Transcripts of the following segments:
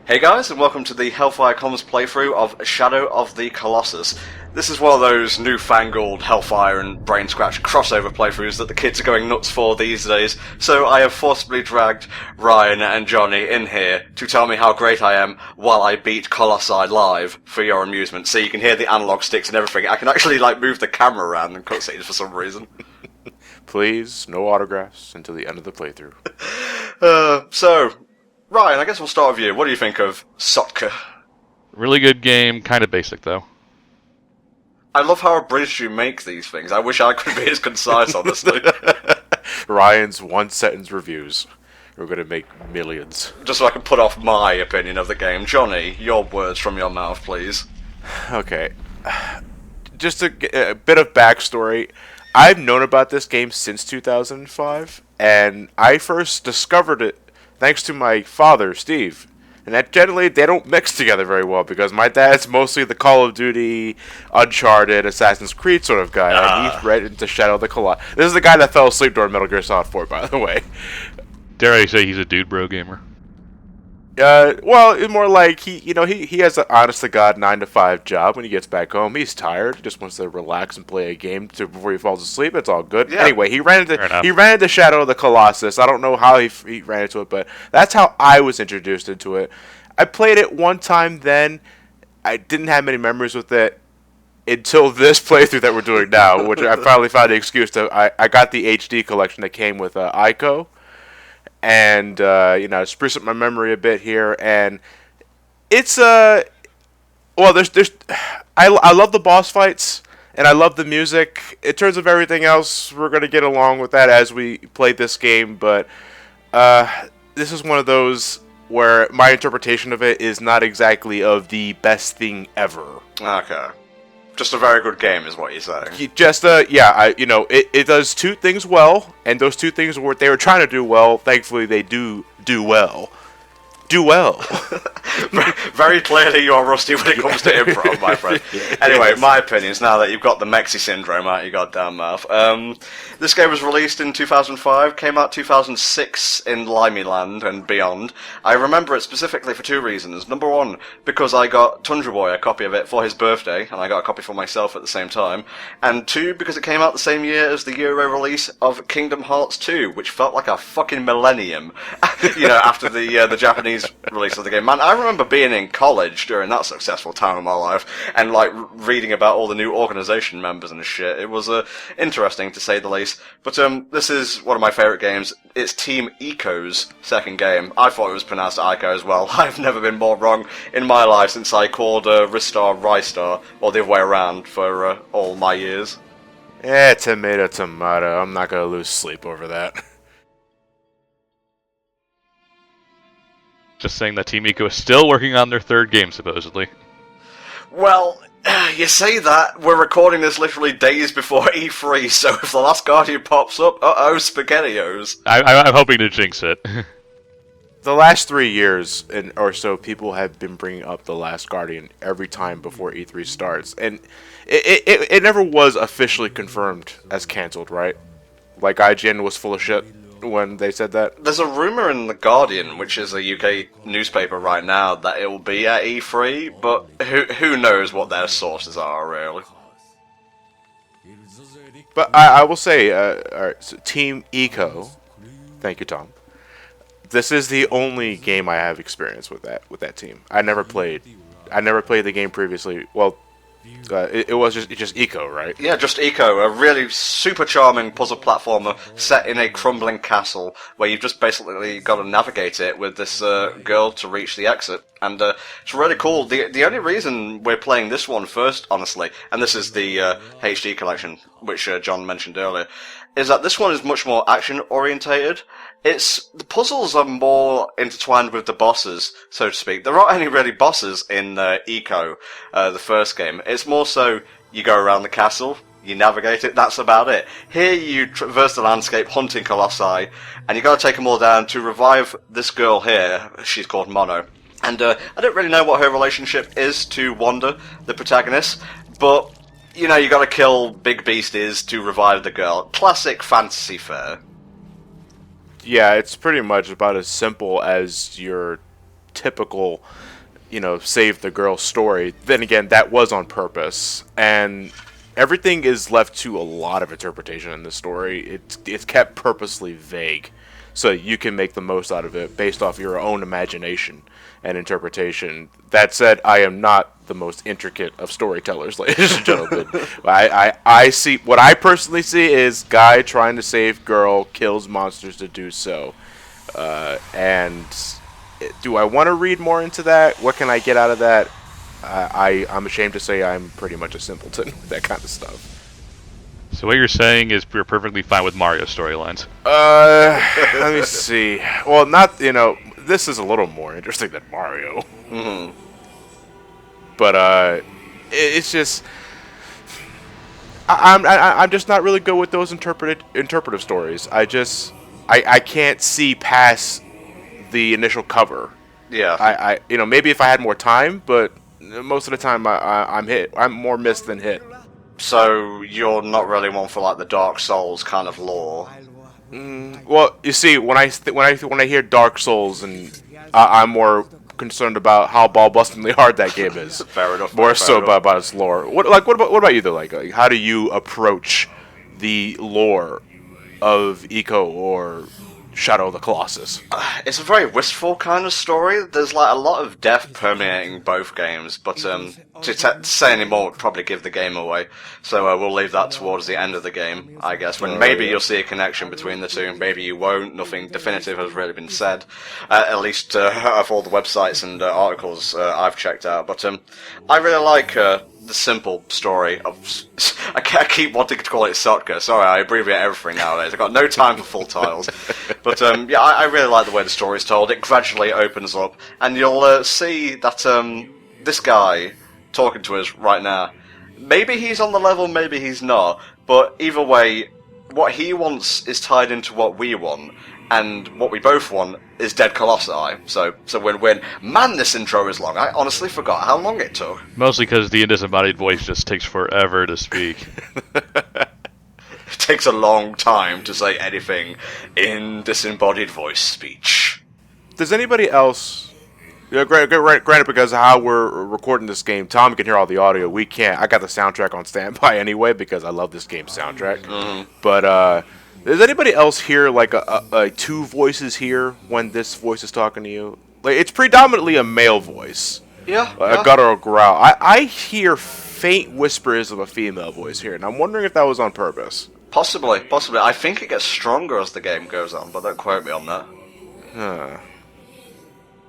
Hey guys, and welcome to the HellfireComms playthrough of Shadow of the Colossus. This is one of those newfangled Hellfire and Brain Scratch crossover playthroughs that the kids are going nuts for these days, so I have forcibly dragged Ryan and Johnny in here to tell me how great I am while I beat Colossi live for your amusement. So you can hear the analog sticks and everything. I can actually move the camera around in cutscenes for some reason. Please, no autographs until the end of the playthrough. So, Ryan, I guess we'll start with you. What do you think of Sotka? Really good game, kind of basic though. I love how abridged you make these things. I wish I could be as concise, honestly. Ryan's one-sentence reviews. We're going to make millions. Just so I can put off my opinion of the game. Johnny, your words from your mouth, please. Okay. Just a bit of backstory. I've known about this game since 2005, and I first discovered it thanks to my father, Steve. And that generally, they don't mix together very well, because my dad's mostly the Call of Duty, Uncharted, Assassin's Creed sort of guy, and he's read into Shadow of the Colossus. This is the guy that fell asleep during Metal Gear Solid 4, by the way. Dare I say he's a dude bro gamer? Well, more like he has an honest-to-God 9-to-5 job. When he gets back home, he's tired. He just wants to relax and play a game before he falls asleep. It's all good. Yeah. Anyway, he ran into Shadow of the Colossus. I don't know how he ran into it, but that's how I was introduced into it. I played it one time then. I didn't have many memories with it until this playthrough that we're doing now, which I finally found the excuse to. I got the HD collection that came with Ico. And spruce up my memory a bit here, and it's I love the boss fights, and I love the music. In terms of everything else, we're gonna get along with that as we play this game, but this is one of those where my interpretation of it is not exactly of the best thing ever. Okay. Just a very good game, is what you're saying. It does two things well, and those two things are what they were trying to do well. Thankfully, they do well. Do well. Very clearly, you're rusty when it comes to improv, my friend. Anyway, my opinions, now that you've got the Mexi syndrome out your goddamn mouth. This game was released in 2005, came out 2006 in Limeyland and beyond. I remember it specifically for two reasons. Number one, because I got Tundra Boy a copy of it for his birthday, and I got a copy for myself at the same time. And two, because it came out the same year as the Euro release of Kingdom Hearts 2, which felt like a fucking millennium, after the Japanese release of the game. Man, I remember being in college during that successful time of my life and reading about all the new organization members and shit. It was interesting to say the least. But this is one of my favorite games. It's Team Ico's second game. I thought it was pronounced Ico as well. I've never been more wrong in my life since I called Ristar Rystar, or the other way around, for all my years. Tomato. I'm not gonna lose sleep over that. Just saying that Team Eco is still working on their third game, supposedly. Well, you say that, we're recording this literally days before E3, so if The Last Guardian pops up, SpaghettiOs. I'm hoping to jinx it. The last 3 years or so, people have been bringing up The Last Guardian every time before E3 starts, and it never was officially confirmed as cancelled, right? Like, IGN was full of shit when they said that. There's a rumour in The Guardian, which is a UK newspaper right now, that it will be at E3, but who knows what their sources are, really. But I will say, alright, so Team Eco, thank you, Tom. This is the only game I have experience with that team. I never played the game previously. Well, it was just Eco, right? Yeah, just Eco, a really super charming puzzle platformer set in a crumbling castle where you've just basically got to navigate it with this girl to reach the exit. And it's really cool. The only reason we're playing this one first, honestly, and this is the HD collection, which John mentioned earlier, is that this one is much more action-orientated. The puzzles are more intertwined with the bosses, so to speak. There aren't any really bosses in Eco, the first game. It's more so you go around the castle, you navigate it, that's about it. Here you traverse the landscape hunting colossi, and you got to take them all down to revive this girl here. She's called Mono. And I don't really know what her relationship is to Wanda, the protagonist, but you got to kill big beasties to revive the girl. Classic fantasy fare. Yeah, it's pretty much about as simple as your typical, save the girl story. Then again, that was on purpose, and everything is left to a lot of interpretation in this story. It's kept purposely vague, so you can make the most out of it based off your own imagination and interpretation. That said, I am not the most intricate of storytellers, ladies and gentlemen. I see what I personally see is guy trying to save girl, kills monsters to do so. And do I want to read more into that? What can I get out of that? I'm ashamed to say I'm pretty much a simpleton with that kind of stuff. So what you're saying is you're perfectly fine with Mario storylines. Let me see. Well, not, this is a little more interesting than Mario. Mm-hmm. But it's just I'm just not really good with those interpretive stories. I can't see past the initial cover. Yeah. Maybe if I had more time, but most of the time I'm more missed than hit. So you're not really one for like the Dark Souls kind of lore. Well, you see, when I hear Dark Souls, and I'm more concerned about how ball-bustingly hard that game is. Fair enough. More so about its lore. What about you though? Like, how do you approach the lore of Eco or Shadow of the Colossus? It's a very wistful kind of story. There's like a lot of death permeating both games, but to say any more would probably give the game away. So we'll leave that towards the end of the game, I guess, when maybe you'll see a connection between the two, maybe you won't. Nothing definitive has really been said, at least of all the websites and articles I've checked out. But I really like the simple story of... I keep wanting to call it Sotka. Sorry, I abbreviate everything nowadays. I've got no time for full titles. But yeah, I really like the way the story's told. It gradually opens up, and you'll see that this guy talking to us right now, maybe he's on the level, maybe he's not, but either way, what he wants is tied into what we want, and what we both want is dead colossi. So win-win. Man, this intro is long. I honestly forgot how long it took. Mostly because the disembodied voice just takes forever to speak. It takes a long time to say anything in disembodied voice speech. Does anybody else... granted, because of how we're recording this game, Tom can hear all the audio. We can't. I got the soundtrack on standby anyway because I love this game's soundtrack. Mm-hmm. But does anybody else hear like a two voices here when this voice is talking to you? Like, it's predominantly a male voice. Yeah. A guttural growl. I hear faint whispers of a female voice here, and I'm wondering if that was on purpose. Possibly. I think it gets stronger as the game goes on, but don't quote me on that. Huh.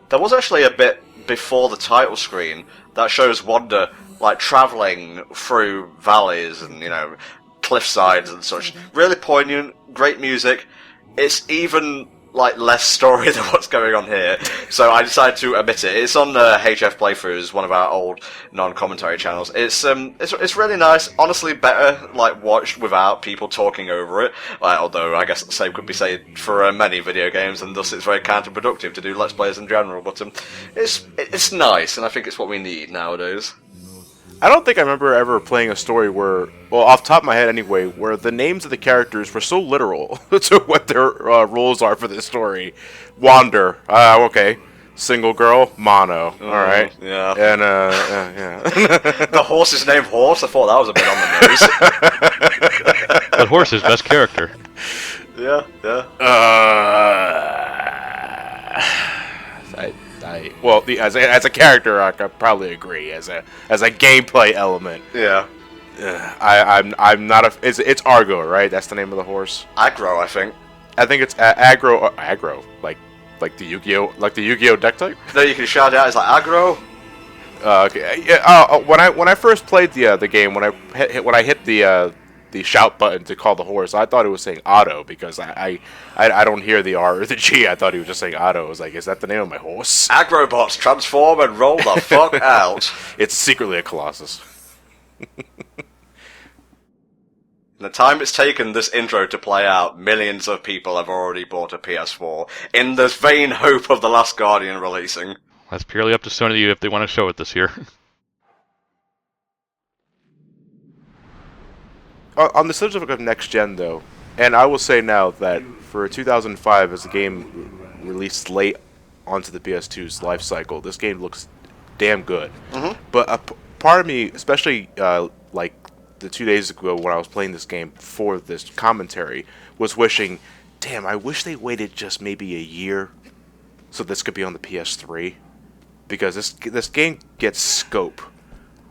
There was actually a bit before the title screen that shows Wanda, like, travelling through valleys and, cliff sides and such. Really poignant, great music. It's even, like, less story than what's going on here. So I decided to omit it. It's on HF Playthroughs, one of our old non-commentary channels. It's really nice. Honestly, better, like, watched without people talking over it. Although, I guess the same could be said for many video games, and thus it's very counterproductive to do Let's Plays in general. But it's nice, and I think it's what we need nowadays. I don't think I remember ever playing a story where, well, off the top of my head anyway, where the names of the characters were so literal to what their roles are for this story. Wander, okay. Single girl, Mono, alright. Yeah. And, yeah. The horse is named Horse? I thought that was a bit on the nose. But Horse's best character. Yeah. Well, as a character, I could probably agree. As a gameplay element, Yeah. I'm not a. It's Argo, right? That's the name of the horse. Aggro, I think. I think it's aggro, like the Yu-Gi-Oh deck type. No, you can shout it out. It's like aggro. Okay. Yeah. When I first played the game, when I hit the shout button to call the horse, I thought it was saying Otto because I don't hear the R or the G. I thought he was just saying Otto. I was like, is that the name of my horse? Agrobots, transform and roll the fuck out. It's secretly a Colossus. The time it's taken this intro to play out, millions of people have already bought a PS4 in the vain hope of The Last Guardian releasing. That's purely up to Sony if they want to show it this year. On the subject of next gen, though, and I will say now that for 2005, as the game released late onto the PS2's life cycle, this game looks damn good. But a part of me, especially like the 2 days ago when I was playing this game for this commentary, was wishing, damn, I wish they waited just maybe a year so this could be on the PS3, because this game gets scope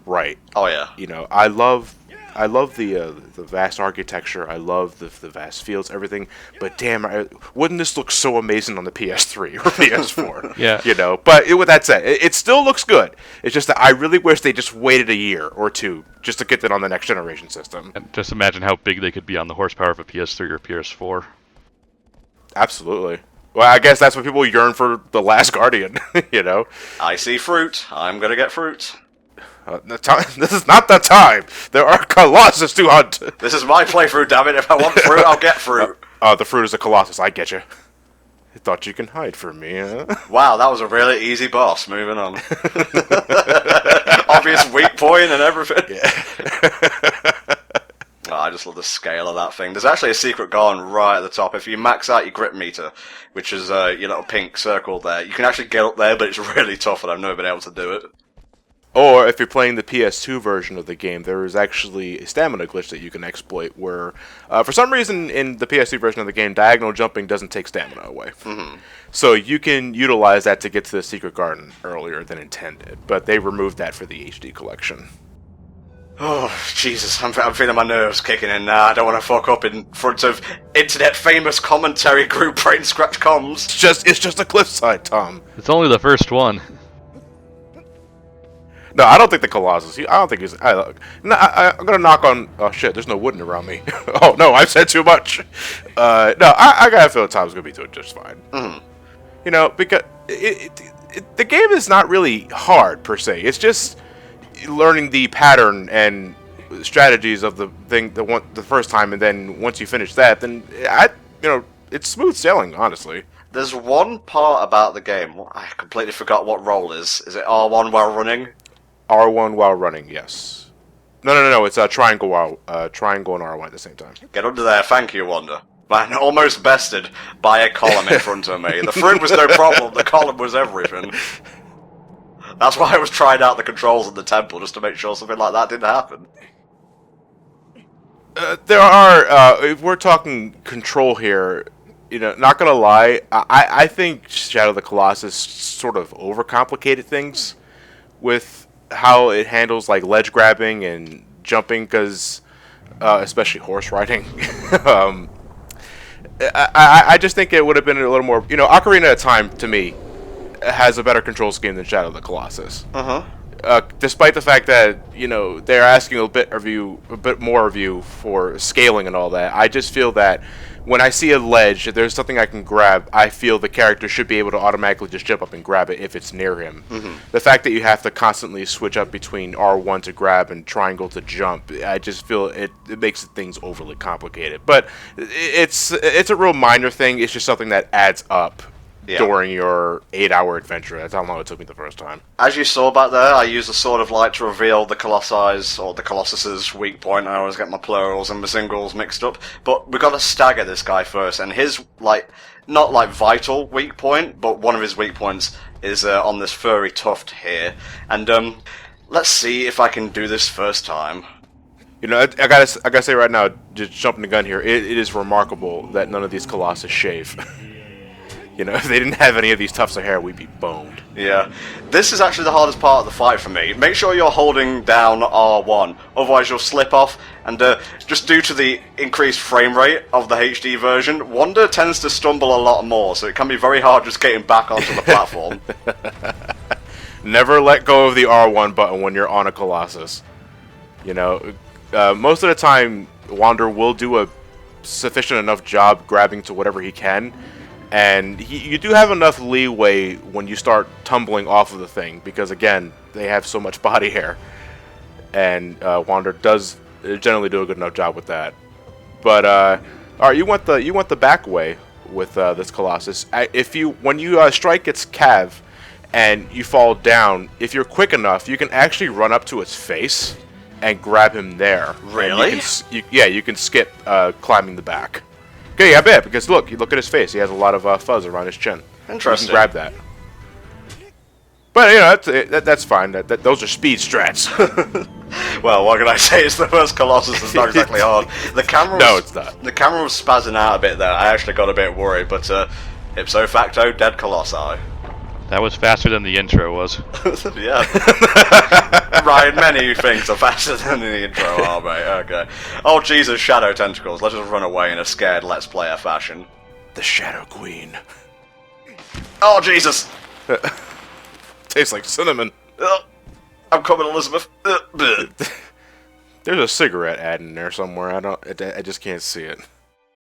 right. Oh yeah. You know, I love the vast architecture. I love the vast fields, everything. But damn, wouldn't this look so amazing on the PS3 or PS4? Yeah. You know. But with that said, it still looks good. It's just that I really wish they just waited a year or two just to get it on the next generation system. And just imagine how big they could be on the horsepower of a PS3 or PS4. Absolutely. Well, I guess that's what people yearn for, The Last Guardian. You know. I see fruit. I'm gonna get fruit. This is not the time. There are Colossus to hunt. This is my playthrough, damn it. If I want fruit, I'll get fruit. The fruit is a Colossus. I get you. I thought you can hide from me, huh? Wow, that was a really easy boss. Moving on. Obvious weak point and everything. Yeah. Oh, I just love the scale of that thing. There's actually a secret gone right at the top. If you max out your grip meter, which is your little pink circle there, you can actually get up there, but it's really tough, and I've never been able to do it. Or if you're playing the PS2 version of the game, there is actually a stamina glitch that you can exploit where, for some reason in the PS2 version of the game, diagonal jumping doesn't take stamina away. So you can utilize that to get to the secret garden earlier than intended, but they removed that for the HD collection. Oh, Jesus, I'm feeling my nerves kicking in now. I don't want to fuck up in front of internet-famous commentary group Brain Scratch Comms. It's just a cliffside, Tom. It's only the first one. No, I don't think the Colossus. I don't think he's. I'm gonna knock on. Oh shit! There's no wooden around me. Oh no, I've said too much. No, I gotta feel Tom's gonna be doing just fine. You know, because the game is not really hard per se. It's just learning the pattern and strategies of the thing the first time, and then once you finish that, then it's smooth sailing. Honestly. There's one part about the game I completely forgot what role is. Is it R1 while running? R1 while running, yes. No. It's triangle and R1 at the same time. Get under there, thank you, Wanda. Man, almost bested by a column in front of me. The fruit was no problem, the column was everything. That's why I was trying out the controls in the temple, just to make sure something like that didn't happen. There are, if we're talking control here, you know, not gonna lie, I think Shadow of the Colossus sort of overcomplicated things with how it handles like ledge grabbing and jumping, because especially horse riding. I just think it would have been a little more, you know, Ocarina of Time to me has a better control scheme than Shadow of the Colossus. Despite the fact that, you know, they're asking a bit more of you for scaling and all that, I just feel that when I see a ledge, if there's something I can grab, I feel the character should be able to automatically just jump up and grab it if it's near him. The fact that you have to constantly switch up between R1 to grab and triangle to jump, I just feel it makes things overly complicated. But it's a real minor thing. It's just something that adds up during your 8-hour adventure. That's how long it took me the first time. As you saw back there, I used a sword of light to reveal the Colossus, or the Colossus's weak point. I always get my plurals and my singles mixed up. But we've got to stagger this guy first, and his, not vital weak point, but one of his weak points is on this furry tuft here. And, let's see if I can do this first time. You know, I gotta say right now, just jumping the gun here, it is remarkable that none of these Colossus shave. You know, if they didn't have any of these tufts of hair, we'd be boned. Yeah. This is actually the hardest part of the fight for me. Make sure you're holding down R1, otherwise you'll slip off, and just due to the increased frame rate of the HD version, Wanda tends to stumble a lot more, so it can be very hard just getting back onto the platform. Never let go of the R1 button when you're on a Colossus. You know, most of the time, Wander will do a sufficient enough job grabbing to whatever he can, and you do have enough leeway when you start tumbling off of the thing, because again, they have so much body hair, and Wander does generally do a good enough job with that. But all right, you want the back way with this Colossus. When you strike its calf and you fall down, if you're quick enough, you can actually run up to its face and grab him there. Really? You can skip climbing the back. Okay, I bet, because look at his face. He has a lot of fuzz around his chin. Interesting. You can grab that. But you know, that's fine. Those are speed strats. Well, what can I say? It's the first Colossus. It's not exactly hard. The camera. No, it's not. The camera was spazzing out a bit there. I actually got a bit worried, but ipso facto, dead Colossi. That was faster than the intro was. Yeah. Ryan, many things are faster than the intro are, mate. Okay. Oh, Jesus, Shadow Tentacles. Let's just run away in a scared Let's Player fashion. The Shadow Queen. Oh, Jesus! Tastes like cinnamon. I'm coming, Elizabeth. There's a cigarette ad in there somewhere. I just can't see it.